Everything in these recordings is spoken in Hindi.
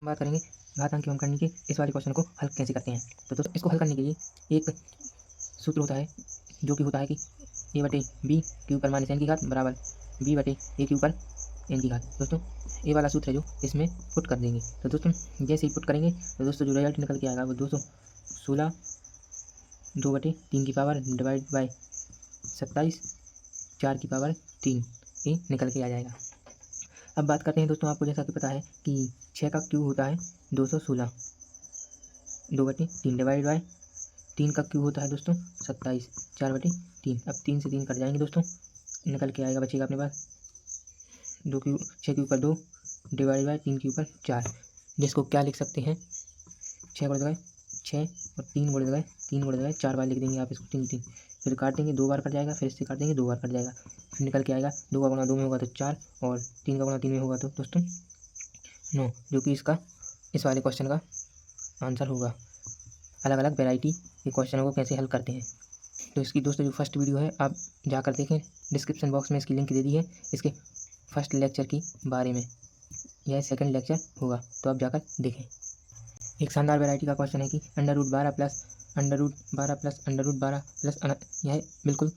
बात करेंगे घातांक एवं करने की इस वाले क्वेश्चन को हल कैसे करते हैं। तो दोस्तों इसको हल करने के लिए एक सूत्र होता है जो कि होता है कि ए बटे बी के ऊपर माइनस एन की घात बराबर बी बटे ए के ऊपर एन की घात। दोस्तों ये वाला सूत्र है जो इसमें पुट कर देंगे। तो दोस्तों जैसे ही पुट करेंगे तो दोस्तों जो रिजल्ट निकल के आएगा वो 216 2/3 की पावर डिवाइड बाई 27 4 की पावर 3 ये निकल के आ जाएगा। अब बात करते हैं दोस्तों, आपको जैसा कि पता है कि 6 का क्यूब होता है 216 2/3 डिवाइड बाय 3 का क्यूब होता है दोस्तों 27 4/3। अब 3 से 3 कट जाएंगे दोस्तों, निकल के आएगा, बचेगा अपने पास 2 क्यूब 6 के ऊपर 2 डिवाइड बाय 3 के ऊपर 4, जिसको क्या लिख सकते हैं 6 गुणे दगाए 6 और 3 गुणे दगाए 3 गुणे दगाए 4 बार लिख देंगे आप इसको 3 3, फिर काट देंगे 2 बार कट जाएगा, फिर इससे काट देंगे 2 बार कट जाएगा, फिर निकल के आएगा 2 का गुणा 2 में होगा तो 4 और 3 का गुणा 3 में होगा तो दोस्तों 9, जो कि इसका इस वाले क्वेश्चन का आंसर होगा। अलग अलग वैरायटी के क्वेश्चनों को कैसे हल करते हैं तो इसकी दोस्तों जो फर्स्ट वीडियो है आप जाकर देखें, डिस्क्रिप्शन बॉक्स में इसकी लिंक दे दी है इसके फर्स्ट लेक्चर की बारे में। यह सेकंड लेक्चर होगा तो आप जाकर देखें। एक शानदार वैरायटी का क्वेश्चन है कि √12 प्लस √12 प्लस √12 प्लस यह बिल्कुल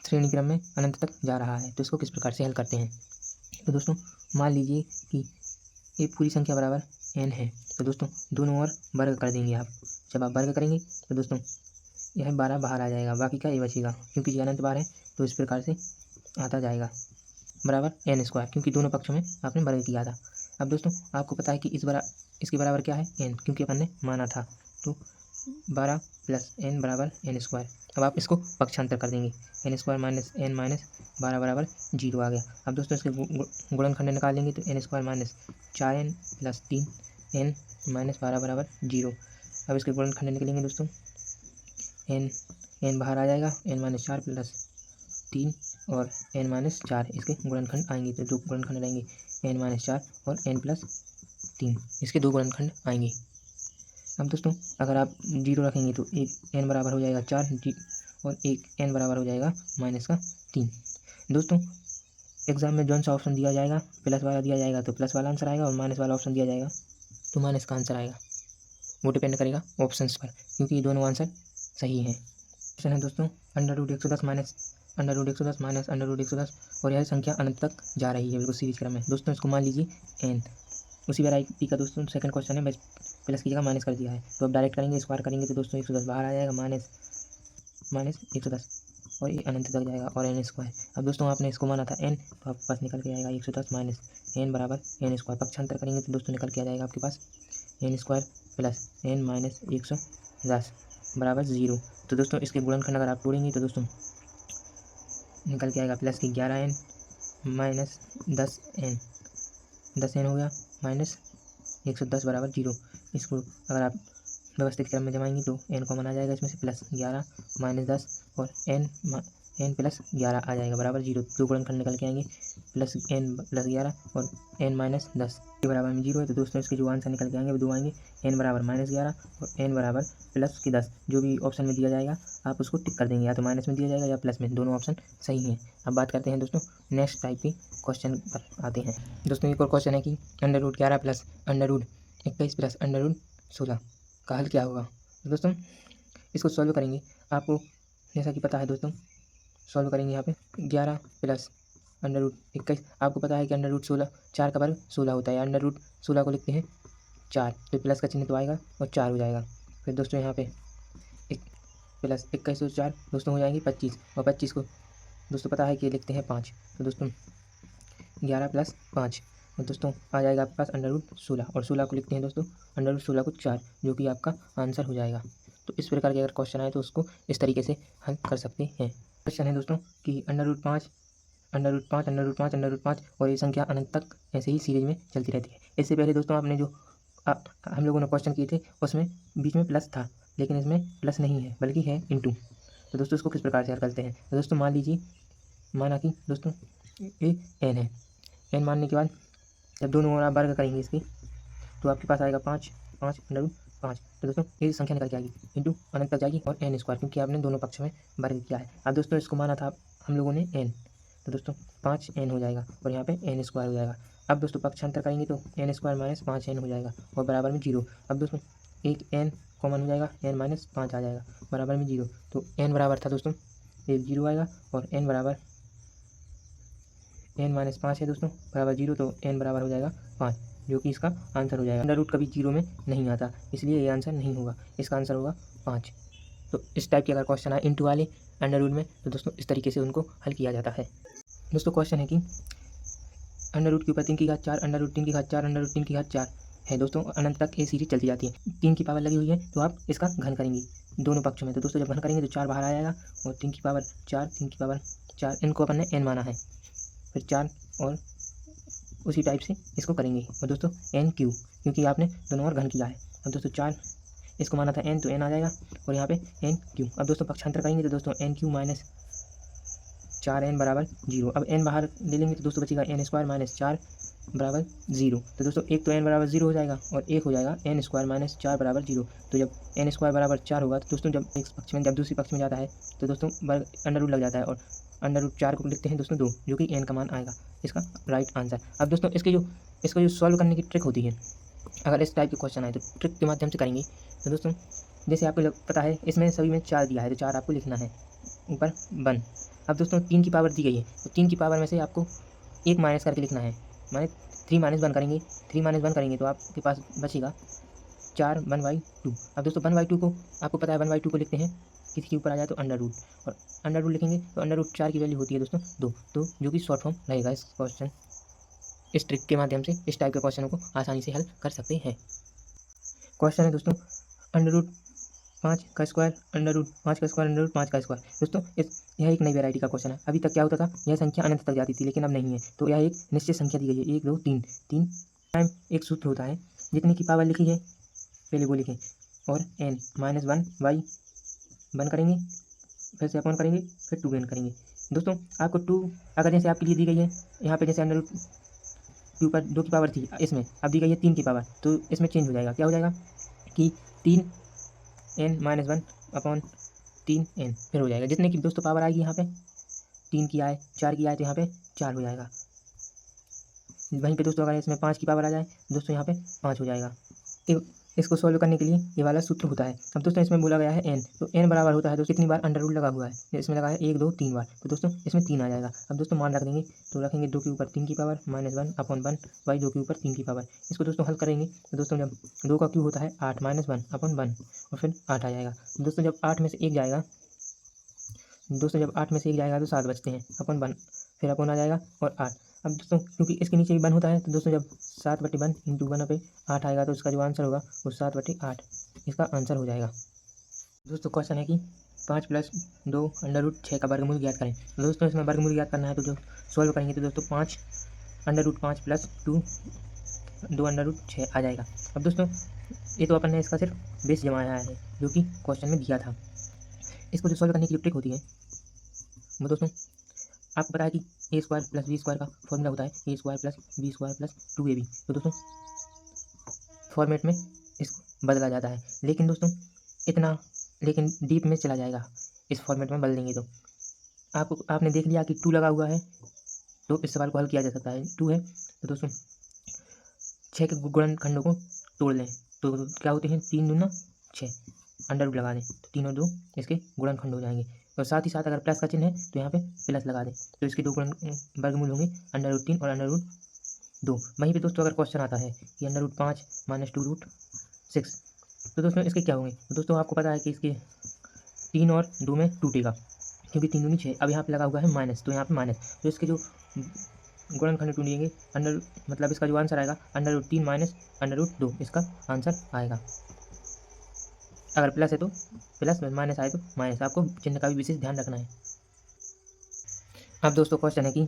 श्रेणी क्रम में अनंत तक जा रहा है, तो इसको किस प्रकार से हल करते हैं। तो दोस्तों मान लीजिए कि ये पूरी संख्या बराबर n है, तो दोस्तों दोनों ओर वर्ग कर देंगे आप। जब आप वर्ग करेंगे तो दोस्तों यह 12 बाहर आ जाएगा, बाकी का ये बचेगा, क्योंकि ये अनंत बार है तो इस प्रकार से आता जाएगा बराबर n², क्योंकि दोनों पक्षों में आपने वर्ग किया था। अब दोस्तों आपको पता है कि इसके बराबर क्या है n, क्योंकि अपन ने माना था, तो 12 प्लस n बराबर n²। अब आप इसको पक्षांतर कर देंगे, n² माइनस n माइनस 12 बराबर 0 आ गया। अब दोस्तों इसके गुणनखंड निकाल लेंगे तो n² minus 4n plus 3n minus 12 बराबर 0। अब इसके गुणनखंड निकलेंगे दोस्तों, n बाहर आ जाएगा, n माइनस 4 प्लस 3 और n माइनस 4 इसके गुणनखंड आएंगे, तो दो गुणनखंड रहेंगे n माइनस 4 और n प्लस 3 इसके दो गुणनखंड आएंगे। अब दोस्तों अगर आप 0 रखेंगे तो एक n बराबर हो जाएगा 4 और एक n बराबर हो जाएगा माइनस का 3। दोस्तों एग्जाम में जौन सा ऑप्शन दिया जाएगा प्लस वाला दिया जाएगा तो प्लस वाला आंसर आएगा, और माइनस वाला ऑप्शन दिया जाएगा तो माइनस का आंसर आएगा। वो डिपेंड करेगा ऑप्शंस पर, क्योंकि ये दोनों आंसर सही हैं। क्वेश्चन है दोस्तों √110 माइनस √110 माइनस √110, और यह संख्या अनंत तक जा रही है बिल्कुल सीरीज क्रम में। दोस्तों इसको मान लीजिए n, उसी वैरायटी का दोस्तों सेकंड क्वेश्चन है, बस प्लस की जगह माइनस कर दिया है, तो अब डायरेक्ट करेंगे, स्क्वायर करेंगे तो दोस्तों 110 बाहर आ जाएगा, माइनस 110 और ये अनंत तक जाएगा और n²। अब दोस्तों आपने इसको माना था n, तो आपके पास निकल के आएगा 110 माइनस n बराबर n²। पक्षांतर करेंगे तो दोस्तों निकल के आ जाएगा आपके पास n² प्लस n माइनस 110 बराबर 0। तो दोस्तों इसके गुणनखंड अगर आप तोड़ेंगे तो दोस्तों निकल के आएगा प्लस की 11n माइनस 10n हो गया माइनस 110 बराबर 0। इसको अगर आप व्यवस्थित क्रम में जमाएंगे तो n कॉमन आ जाएगा इसमें से, प्लस 11 माइनस 10 और n प्लस 11 आ जाएगा बराबर 0। दो गुणनखंड निकल के आएंगे, प्लस n प्लस 11 और n माइनस 10 के बराबर में 0 है, तो दोस्तों इसके जो आंसर निकल के आएंगे वो दो आएंगे, n बराबर माइनस 11 और n बराबर प्लस की 10। जो भी ऑप्शन में दिया जाएगा आप उसको टिक कर देंगे, या तो माइनस में दिया जाएगा या प्लस में, दोनों ऑप्शन सही हैं। अब बात करते हैं दोस्तों नेक्स्ट टाइप के क्वेश्चन पर आते हैं। दोस्तों एक और क्वेश्चन है कि √11 प्लस √21 प्लस √16 का हल क्या होगा। तो दोस्तों इसको सॉल्व करेंगे, आपको जैसा कि पता है दोस्तों, सॉल्व करेंगे यहाँ पे 11 प्लस √21, आपको पता है कि √16 4 का वर्ग 16 होता है, √16 को लिखते हैं 4, तो प्लस का चिन्ह तो आएगा और 4 हो जाएगा। फिर दोस्तों यहाँ पे एक प्लस 21 और 4 दोस्तों हो जाएंगे 25, और 25 को दोस्तों पता है कि लिखते हैं 5, तो दोस्तों 11 प्लस 5 और दोस्तों आ जाएगा आपके पास √16, और 16 को लिखते हैं दोस्तों √16 को 4, जो कि आपका आंसर हो जाएगा। तो इस प्रकार के अगर क्वेश्चन आए तो उसको इस तरीके से हल कर सकते हैं। क्वेश्चन है दोस्तों कि √5 √5 और ये संख्या अनंत तक ऐसे ही सीरीज में चलती रहती है। इससे पहले दोस्तों आपने जो हम लोगों ने क्वेश्चन किए थे उसमें बीच में प्लस था, लेकिन इसमें प्लस नहीं है बल्कि है इंटू। तो दोस्तों इसको किस प्रकार से हल करते हैं। तो दोस्तों मान लीजिए, माना कि दोस्तों ये n है, n मानने के बाद जब दोनों ओर आप वर्ग करेंगे इसकी तो आपके पास आएगा 5 √5। तो दोस्तों ये संख्या निकल के आएगी इंटू अनंत तक जाएगी और n², क्योंकि आपने दोनों पक्ष में वर्ग किया है। अब दोस्तों इसको माना था हम लोगों ने n, तो दोस्तों 5n हो जाएगा और यहाँ पे n² हो जाएगा। अब दोस्तों पक्षांतर करेंगे तो n स्क्वायर माइनस 5n हो जाएगा और बराबर में 0। अब दोस्तों एक n कॉमन हो जाएगा, n माइनस 5 आ जाएगा बराबर में 0। तो n बराबर था दोस्तों एक 0 आएगा और n बराबर n माइनस 5 है दोस्तों बराबर 0, तो n बराबर हो जाएगा 5, जो कि इसका आंसर हो जाएगा। अंडर रूट कभी 0 में नहीं आता, इसलिए ये आंसर नहीं होगा, इसका आंसर होगा 5। तो इस टाइप के अगर क्वेश्चन आए इंटू वाले अंडर रूट में तो दोस्तों इस तरीके से उनको हल किया जाता है। दोस्तों क्वेश्चन है कि अंडर रूट के ऊपर 3 की घात 4 अंडर रूट 3 की घात 4 अंडर रूट 3 की घात 4 है दोस्तों, अनंत तक ये सीरीज चलती जाती है। 3 की पावर लगी हुई है तो आप इसका घन करेंगे दोनों पक्षों में, तो दोस्तों जब घन करेंगे तो 4 बाहर आ जाएगा और 3 की पावर 4 3 की पावर 4 इनको अपन ने n माना है, फिर 4 और उसी टाइप से इसको करेंगे और दोस्तों n क्यू, क्योंकि आपने दोनों ओर घन किया है। अब दोस्तों 4 इसको माना था n तो n आ जाएगा और यहाँ पे n क्यू। अब दोस्तों पक्षांतर करेंगे तो दोस्तों n क्यू माइनस 4n बराबर 0। अब n बाहर ले लेंगे तो दोस्तों बचेगा n स्क्वायर माइनस 4 बराबर 0। तो दोस्तों एक तो n बराबर 0 हो जाएगा और एक हो जाएगा n स्क्वायर माइनस 4 बराबर 0। तो जब n स्क्वायर बराबर 4 होगा तो दोस्तों जब एक पक्ष में जब दूसरी पक्ष में जाता है तो दोस्तों वर्ग अंडर रूट लग जाता है और अंडर रूट 4 को लिखते हैं दोस्तों 2, जो कि n का मान आएगा इसका राइट आंसर। अब दोस्तों इसको जो सॉल्व करने की ट्रिक होती है, अगर इस टाइप के क्वेश्चन आए तो ट्रिक के माध्यम से करेंगे। तो दोस्तों जैसे आपको पता है इसमें सभी में 4 दिया है तो 4 आपको लिखना है ऊपर 1। अब दोस्तों 3 की पावर दी गई है तो 3 की पावर में से आपको एक माइनस करके लिखना है, माने 3 माइनस 1 करेंगे, 3 माइनस 1 करेंगे तो आपके पास बचेगा 4 1/2। अब दोस्तों 1/2 को आपको पता है 1/2 को लिखते हैं किसी के ऊपर आ जाए तो अंडर रूट, और अंडर रूट लिखेंगे तो अंडर रूट 4 की वैल्यू होती है दोस्तों 2, तो जो कि शॉर्ट फॉर्म रहेगा इस क्वेश्चन। इस ट्रिक के माध्यम से इस टाइप के क्वेश्चनों को आसानी से हल कर सकते हैं। क्वेश्चन है दोस्तों अंडर रूट 5 का स्क्वायर अंडर रूट 5 का स्क्वायर अंडर रूट 5 का स्क्वायर। दोस्तों यह एक नई वैरायटी का क्वेश्चन है। अभी तक क्या होता था, यह संख्या अनंत तक जाती थी, लेकिन अब नहीं है। तो यह एक निश्चित संख्या दी गई है 1 2 3 3 टाइम एक सूत्र होता है, जितनी की पावर लिखी है पहले वो लिखें और n माइनस 1/1 करेंगे, फिर से अपॉन करेंगे, फिर 2n करेंगे। दोस्तों आपको 2 अगर जैसे आपके लिए दी गई है यहाँ पे जैसे अंडर रूट के ऊपर 2 की पावर थी, इसमें अब दी गई है 3 की पावर, तो इसमें चेंज हो जाएगा। क्या हो जाएगा कि 3n माइनस 1 अपॉन 3n फिर हो जाएगा, जितने की दोस्तों पावर आएगी यहाँ पे 3 की आए 4 की आए तो यहाँ पे 4 हो जाएगा। वहीं पे दोस्तों अगर इसमें 5 की पावर आ जाए दोस्तों यहाँ पे 5 हो जाएगा। इसको सॉल्व करने के लिए ये वाला सूत्र होता है। अब दोस्तों इसमें बोला गया है n, तो n बराबर होता है तो कितनी बार अंडर रूट लगा हुआ है, इसमें लगा है 1 2 3 बार, तो दोस्तों इसमें 3 आ जाएगा। अब दोस्तों मान रख देंगे तो रखेंगे 2 के ऊपर 3 की पावर माइनस 1 अपॉन 1 बाई 2 के ऊपर 3 की पावर। इसको दोस्तों हल करेंगे तो दोस्तों जब 2 का क्यूब होता है 8 माइनस 1 अपॉन 1 और फिर 8 आ जाएगा। दोस्तों जब 8 में से 1 जाएगा तो 7 बचते हैं अपॉन 1, फिर अपॉन आ जाएगा और 8। अब दोस्तों क्योंकि इसके नीचे भी 1 होता है तो दोस्तों जब 7/1 इंटू 1 पे 8 आएगा तो इसका जो आंसर होगा वो 7/8 इसका आंसर हो जाएगा। दोस्तों क्वेश्चन है कि 5 + 2 अंडर रूट 6 का वर्गमूल ज्ञात करें। तो दोस्तों इसमें वर्गमूल ज्ञात करना है तो जो सॉल्व करेंगे तो दोस्तों 5 अंडर रूट 5 + 2 अंडर रूट 6 आ जाएगा। अब दोस्तों ये तो अपन ने इसका सिर्फ बेस जमाया है जो कि क्वेश्चन में दिया था। इसको जो सॉल्व करने की जो ट्रिक होती है वो दोस्तों आपको पता है कि a square plus b square का फॉर्मूला होता है a square plus b square plus 2ab। तो दोस्तों फॉर्मेट में इसको बदला जाता है, लेकिन दोस्तों लेकिन डीप में चला जाएगा इस फॉर्मेट में बदल देंगे तो आपने देख लिया कि 2 लगा हुआ है तो इस सवाल को हल किया जा सकता है। 2 है तो दोस्तों 6 के गुणनखंडों को तोड़ लें तो क्या होते हैं 3 दूना 6 अंडर रूट लगा दें तो 3 और 2 इसके गुणनखंड हो जाएंगे, और साथ ही साथ अगर प्लस का चिन्ह है तो यहाँ पे प्लस लगा दें तो इसके 2 वर्गमूल होंगे अंडर रूट 3 और अंडर रूट 2। वहीं पे दोस्तों अगर क्वेश्चन आता है कि अंडर रूट 5 माइनस 2 रूट 6 तो दोस्तों इसके क्या होंगे। तो दोस्तों आपको पता है कि इसके 3 और 2 में टूटेगा क्योंकि 3 दूनी 6। अब यहाँ पे लगा हुआ है माइनस तो यहाँ पे माइनस, तो इसके जो गुणनखंड टूटेंगे अंडर मतलब इसका जो आंसर आएगा under root 3 minus under root 2 इसका आंसर आएगा। अगर प्लस है तो प्लस, माइनस आए तो माइनस, आपको चिन्ह का भी विशेष ध्यान रखना है। अब दोस्तों क्वेश्चन है कि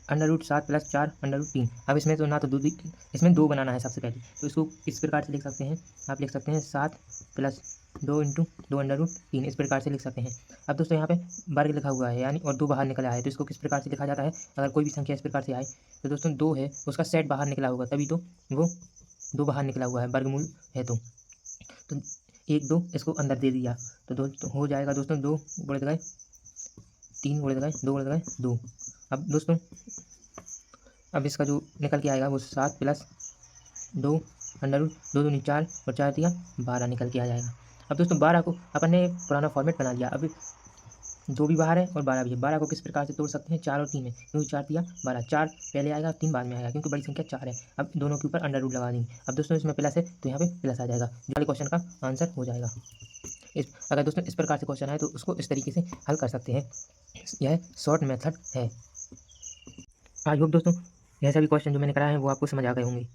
अंडर रूट 7 + 4 अंडर रूट 3। अब इसमें तो ना तो इसमें 2 बनाना है सबसे पहले, तो इसको इस प्रकार से लिख सकते हैं, आप लिख सकते हैं 7 + 2 × 2 अंडर रूट 3 इस प्रकार से लिख सकते हैं। अब दोस्तों यहाँ पे वर्ग लिखा हुआ है यानी और 2 बाहर निकला है तो इसको किस प्रकार से लिखा जाता है। अगर कोई भी संख्या इस प्रकार से आए तो दोस्तों 2 है उसका सेट बाहर निकला होगा तभी तो वो 2 बाहर निकला हुआ है वर्गमूल है तो 1 2 इसको अंदर दे दिया तो दोस्तों हो जाएगा दोस्तों 2 गुणित गए 3 गुणित गए 2 गुणित गए 2। अब दोस्तों अब इसका जो निकल के आएगा वो 7 प्लस 2 अंडर रूट 2 दूनी 4 और 4 तिया 12 निकल के आ जाएगा। अब दोस्तों 12 को अपन ने पुराना फॉर्मेट बना लिया। अब 2 भी बाहर है और 12 भी है। 12 को किस प्रकार से तोड़ सकते हैं, 4 और 3 में, क्योंकि 4 तिया 12, 4 पहले आएगा 3 बाद में आएगा, क्योंकि बड़ी संख्या 4 है। अब दोनों के ऊपर अंडर रूट लगा देंगे। अब दोस्तों इसमें प्लस है तो यहाँ पे प्लस आ जाएगा, जो वाले क्वेश्चन का आंसर हो जाएगा। अगर दोस्तों इस प्रकार से क्वेश्चन आए तो उसको इस तरीके से हल कर सकते हैं। यह शॉर्ट मेथड है। आई होप दोस्तों यह सभी क्वेश्चन जो मैंने कराए हैं वो आपको समझ आ गए होंगे।